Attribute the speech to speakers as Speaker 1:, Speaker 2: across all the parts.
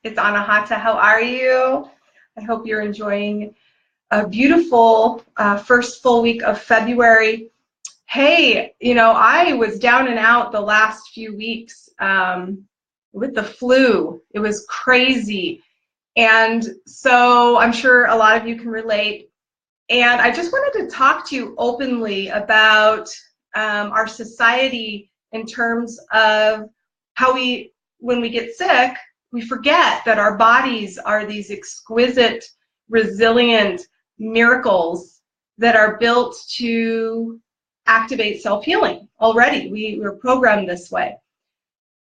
Speaker 1: It's Anahata. How are you? I hope you're enjoying a beautiful first full week of February. Hey, I was down and out the last few weeks with the flu. It was crazy. And so I'm sure a lot of you can relate. And I just wanted to talk to you openly about our society in terms of how when we get sick, we forget that our bodies are these exquisite, resilient miracles that are built to activate self-healing already. We're programmed this way.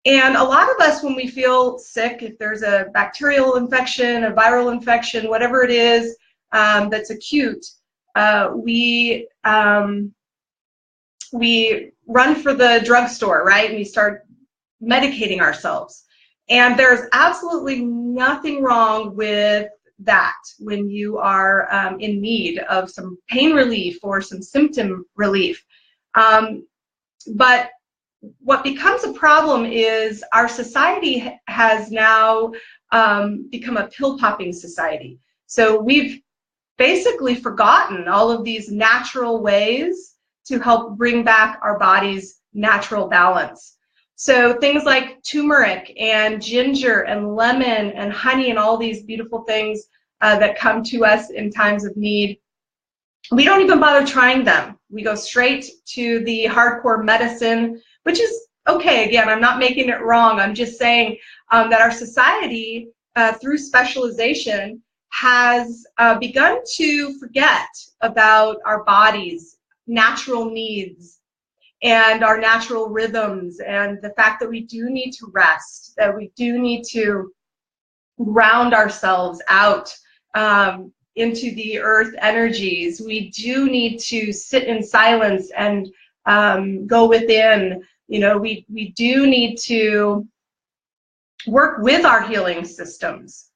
Speaker 1: And a lot of us, when we feel sick, if there's a bacterial infection, a viral infection, whatever it is that's acute, we run for the drugstore, right? And we start medicating ourselves. And there's absolutely nothing wrong with that when you are in need of some pain relief or some symptom relief. But what becomes a problem is our society has now become a pill-popping society. So we've basically forgotten all of these natural ways to help bring back our body's natural balance. So things like turmeric and ginger and lemon and honey and all these beautiful things that come to us in times of need, we don't even bother trying them. We go straight to the hardcore medicine, which is okay. Again, I'm not making it wrong. I'm just saying that our society, through specialization, has begun to forget about our body's natural needs and our natural rhythms, and the fact that we do need to rest, that we do need to ground ourselves out into the earth energies. We do need to sit in silence and go within. We do need to work with our healing systems.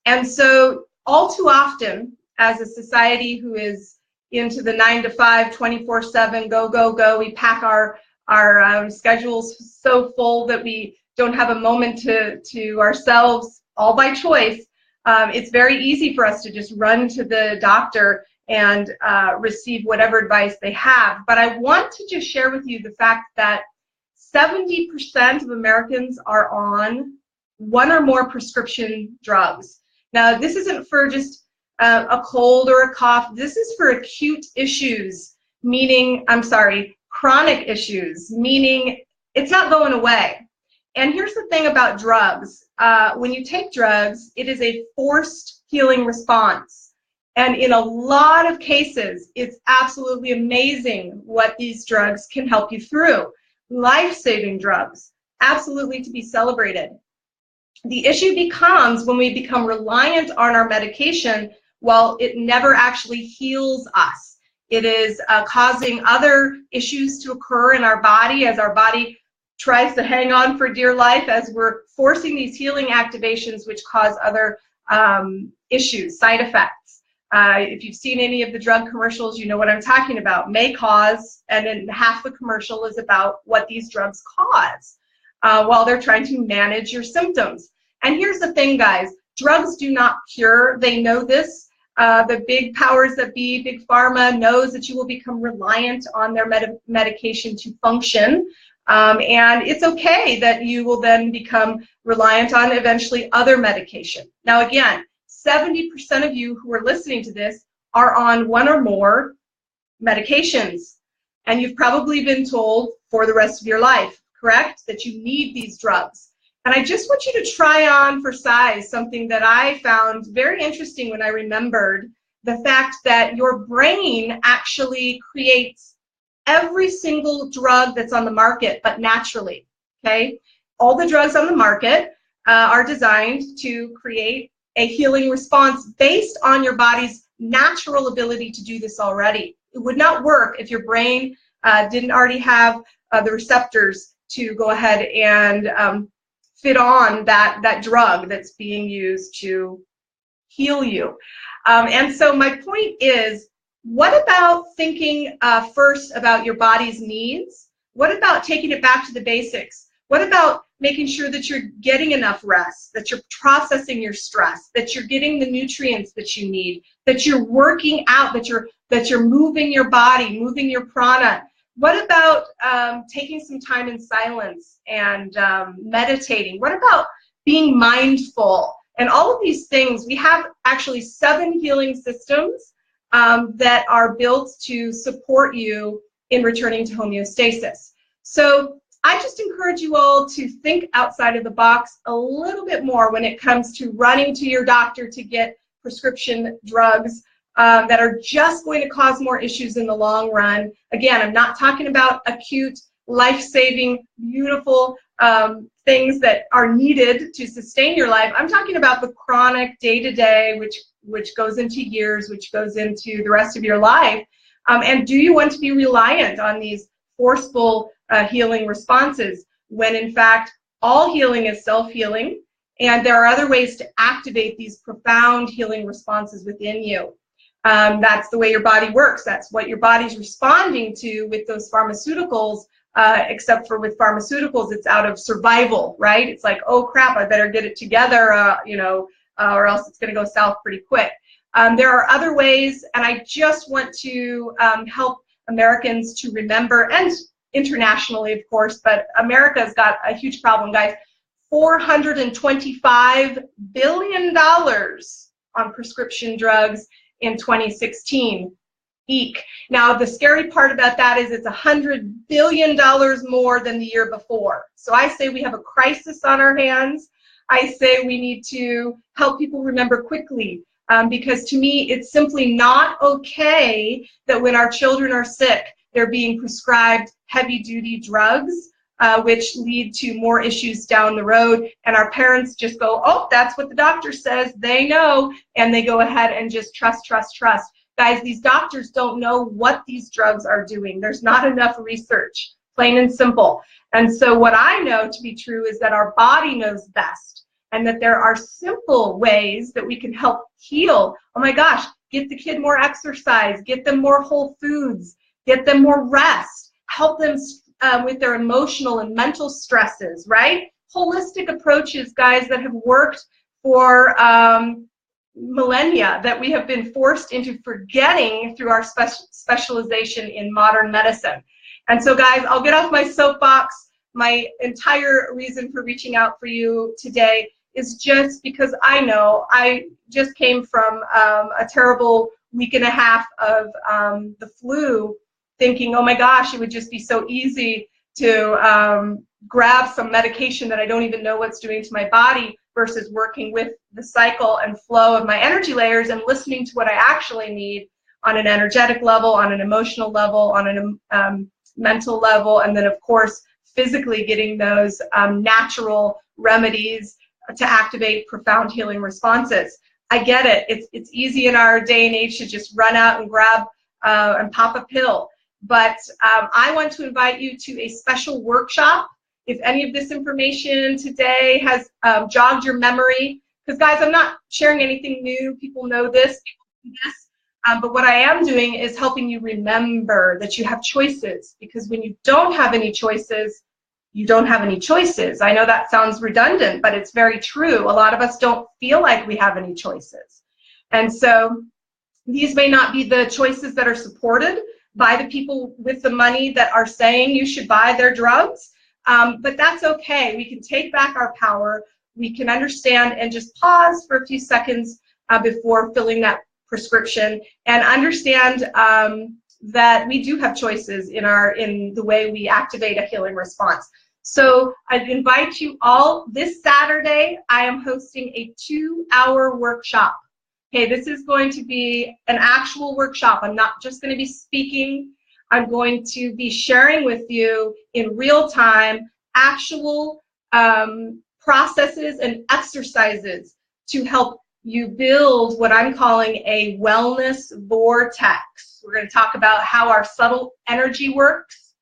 Speaker 1: And so all too often, as a society who is into the 9 to 5, 24/7, go, go, go, we pack our schedules so full that we don't have a moment to ourselves, all by choice. It's very easy for us to just run to the doctor and receive whatever advice they have. But I want to just share with you the fact that 70% of Americans are on one or more prescription drugs. Now, this isn't for just a cold or a cough. This is for acute issues, chronic issues, meaning it's not going away. And here's the thing about drugs. When you take drugs, it is a forced healing response. And in a lot of cases, it's absolutely amazing what these drugs can help you through. Life-saving drugs, absolutely to be celebrated. The issue becomes when we become reliant on our medication, while it never actually heals us. It is causing other issues to occur in our body as our body tries to hang on for dear life, as we're forcing these healing activations which cause other issues, side effects. If you've seen any of the drug commercials, you know what I'm talking about. May cause, and then half the commercial is about what these drugs cause while they're trying to manage your symptoms. And here's the thing, guys. Drugs do not cure. They know this. The big powers that be, big pharma, knows that you will become reliant on their medication to function. And it's okay that you will then become reliant on eventually other medication. Now, again, 70% of you who are listening to this are on one or more medications. And you've probably been told for the rest of your life, correct, that you need these drugs. And I just want you to try on for size something that I found very interesting when I remembered the fact that your brain actually creates every single drug that's on the market, but naturally, okay? All the drugs on the market are designed to create a healing response based on your body's natural ability to do this already. It would not work if your brain didn't already have the receptors to go ahead and fit on that drug that's being used to heal you. And so my point is, what about thinking first about your body's needs? What about taking it back to the basics? What about making sure that you're getting enough rest, that you're processing your stress, that you're getting the nutrients that you need, that you're working out, that you're moving your body, moving your prana? What about taking some time in silence and meditating? What about being mindful? And all of these things, we have actually 7 healing systems that are built to support you in returning to homeostasis. So I just encourage you all to think outside of the box a little bit more when it comes to running to your doctor to get prescription drugs that are just going to cause more issues in the long run. Again, I'm not talking about acute, life-saving, beautiful things that are needed to sustain your life. I'm talking about the chronic day-to-day, which goes into years, which goes into the rest of your life. And do you want to be reliant on these forceful healing responses when, in fact, all healing is self-healing, and there are other ways to activate these profound healing responses within you? That's the way your body works. That's what your body's responding to with those pharmaceuticals, except for with pharmaceuticals, it's out of survival, right? It's like, oh crap, I better get it together, or else it's going to go south pretty quick. There are other ways, and I just want to help Americans to remember, and internationally, of course, but America's got a huge problem, guys. $425 billion on prescription drugs in 2016. Eek. Now, the scary part about that is it's $100 billion more than the year before. So I say we have a crisis on our hands. I say we need to help people remember quickly, because to me, it's simply not okay that when our children are sick, they're being prescribed heavy-duty drugs, which lead to more issues down the road, and our parents just go, oh, that's what the doctor says, they know, and they go ahead and just trust. Guys, these doctors don't know what these drugs are doing. There's not enough research, plain and simple. And so what I know to be true is that our body knows best, and that there are simple ways that we can help heal. Oh my gosh, get the kid more exercise, get them more whole foods, get them more rest, help them with their emotional and mental stresses, right? Holistic approaches, guys, that have worked for millennia, that we have been forced into forgetting through our specialization in modern medicine. And so, guys, I'll get off my soapbox. My entire reason for reaching out for you today is just because I know I just came from a terrible week and a half of the flu, thinking, oh my gosh, it would just be so easy to grab some medication that I don't even know what's doing to my body, versus working with the cycle and flow of my energy layers and listening to what I actually need on an energetic level, on an emotional level, on a mental level, and then, of course, physically getting those natural remedies to activate profound healing responses. I get it. It's easy in our day and age to just run out and grab and pop a pill. But I want to invite you to a special workshop. If any of this information today has jogged your memory, because guys, I'm not sharing anything new. People know this, but what I am doing is helping you remember that you have choices, because when you don't have any choices, you don't have any choices. I know that sounds redundant, but it's very true. A lot of us don't feel like we have any choices. And so these may not be the choices that are supported by the people with the money that are saying you should buy their drugs. But that's okay. We can take back our power. We can understand and just pause for a few seconds before filling that prescription, and understand that we do have choices in the way we activate a healing response. So I'd invite you all. This Saturday, I am hosting a 2-hour workshop. Okay, this is going to be an actual workshop. I'm not just going to be speaking. I'm going to be sharing with you in real time actual processes and exercises to help you build what I'm calling a wellness vortex. We're going to talk about how our subtle energy works,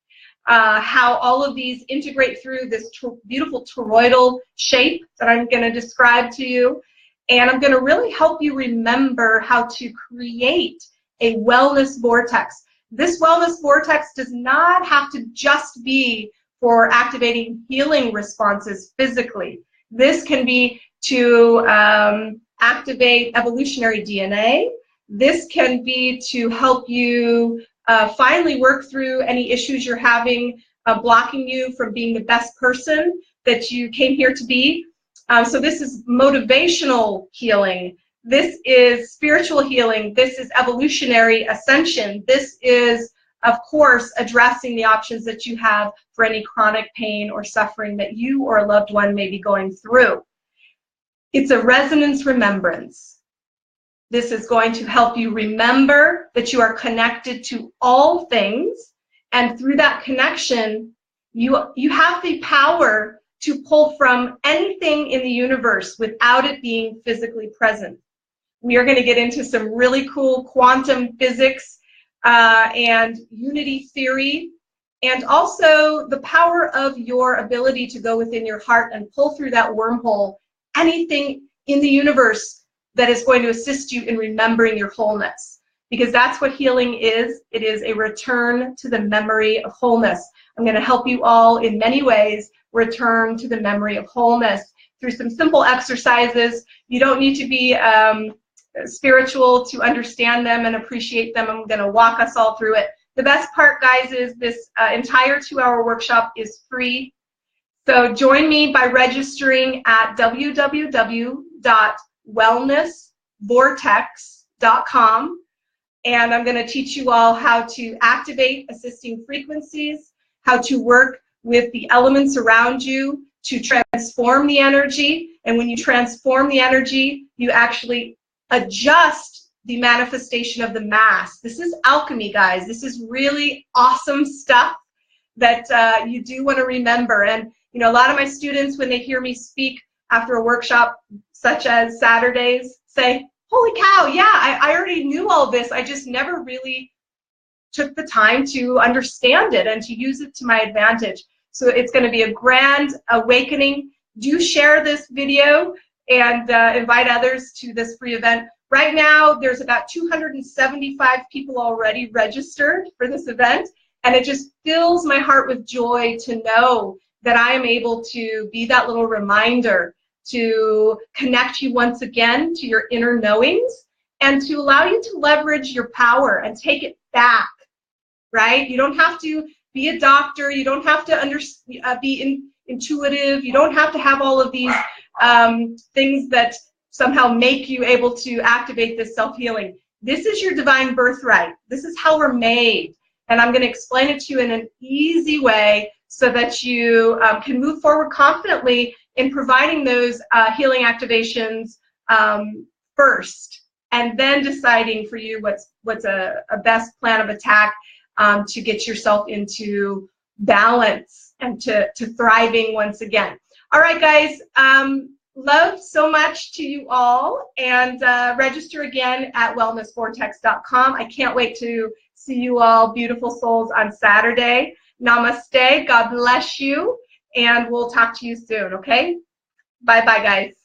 Speaker 1: how all of these integrate through this beautiful toroidal shape that I'm going to describe to you. And I'm going to really help you remember how to create a wellness vortex. This wellness vortex does not have to just be for activating healing responses physically. This can be to activate evolutionary DNA. This can be to help you finally work through any issues you're having blocking you from being the best person that you came here to be. So this is motivational healing. This is spiritual healing. This is evolutionary ascension. This is, of course, addressing the options that you have for any chronic pain or suffering that you or a loved one may be going through. It's a resonance remembrance. This is going to help you remember that you are connected to all things, and through that connection, you have the power to pull from anything in the universe without it being physically present. We are going to get into some really cool quantum physics and unity theory, and also the power of your ability to go within your heart and pull through that wormhole anything in the universe that is going to assist you in remembering your wholeness. Because that's what healing is. It is a return to the memory of wholeness. I'm going to help you all in many ways return to the memory of wholeness through some simple exercises. You don't need to be spiritual to understand them and appreciate them. I'm going to walk us all through it. The best part, guys, is this entire 2-hour workshop is free. So join me by registering at www.wellnessvortex.com. And I'm going to teach you all how to activate assisting frequencies, how to work with the elements around you to transform the energy. And when you transform the energy, you actually adjust the manifestation of the mass. This is alchemy, guys. This is really awesome stuff that you do want to remember. And you know, a lot of my students, when they hear me speak after a workshop, such as Saturdays, say, holy cow, yeah, I already knew all this. I just never really took the time to understand it and to use it to my advantage. So it's going to be a grand awakening. Do share this video and invite others to this free event. Right now, there's about 275 people already registered for this event, and it just fills my heart with joy to know that I am able to be that little reminder to connect you once again to your inner knowings and to allow you to leverage your power and take it back, right? You don't have to be a doctor. You don't have to be intuitive. You don't have to have all of these things that somehow make you able to activate this self-healing. This is your divine birthright. This is how we're made. And I'm going to explain it to you in an easy way so that you can move forward confidently in providing those healing activations first, and then deciding for you what's a best plan of attack to get yourself into balance and to thriving once again. All right, guys. Love so much to you all, and register again at wellnessvortex.com. I can't wait to see you all, beautiful souls, on Saturday. Namaste. God bless you, and we'll talk to you soon, okay? Bye-bye, guys.